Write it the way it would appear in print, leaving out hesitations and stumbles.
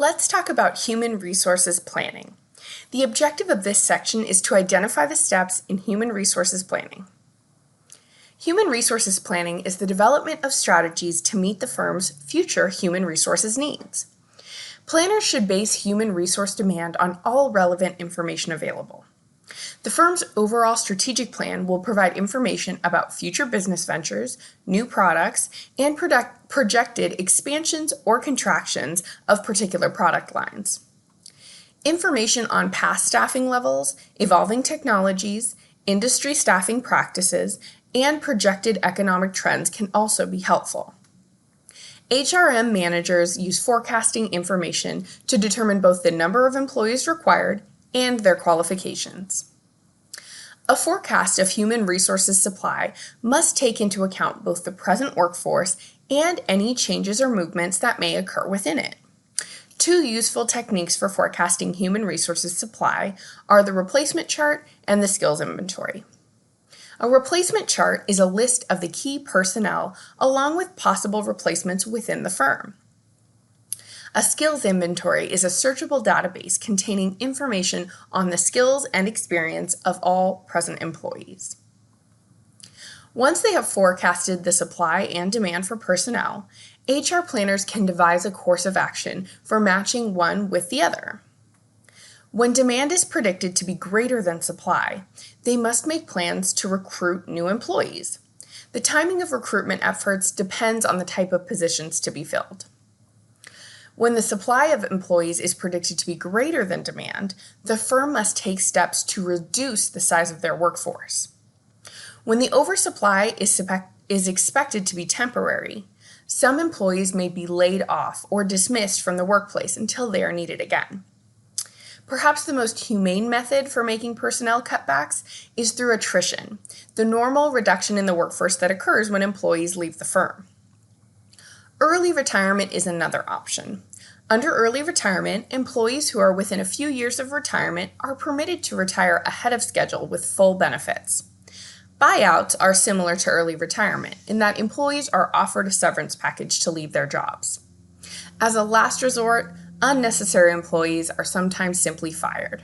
Let's talk about human resources planning. The objective of this section is to identify the steps in human resources planning. Human resources planning is the development of strategies to meet the firm's future human resources needs. Planners should base human resource demand on all relevant information available. The firm's overall strategic plan will provide information about future business ventures, new products, and projected expansions or contractions of particular product lines. Information on past staffing levels, evolving technologies, industry staffing practices, and projected economic trends can also be helpful. HRM managers use forecasting information to determine both the number of employees required and their qualifications. A forecast of human resources supply must take into account both the present workforce and any changes or movements that may occur within it. Two useful techniques for forecasting human resources supply are the replacement chart and the skills inventory. A replacement chart is a list of the key personnel along with possible replacements within the firm. A skills inventory is a searchable database containing information on the skills and experience of all present employees. Once they have forecasted the supply and demand for personnel, HR planners can devise a course of action for matching one with the other. When demand is predicted to be greater than supply, they must make plans to recruit new employees. The timing of recruitment efforts depends on the type of positions to be filled. When the supply of employees is predicted to be greater than demand, the firm must take steps to reduce the size of their workforce. When the oversupply is expected to be temporary, some employees may be laid off or dismissed from the workplace until they are needed again. Perhaps the most humane method for making personnel cutbacks is through attrition, the normal reduction in the workforce that occurs when employees leave the firm. Early retirement is another option. Under early retirement, employees who are within a few years of retirement are permitted to retire ahead of schedule with full benefits. Buyouts are similar to early retirement in that employees are offered a severance package to leave their jobs. As a last resort, unnecessary employees are sometimes simply fired.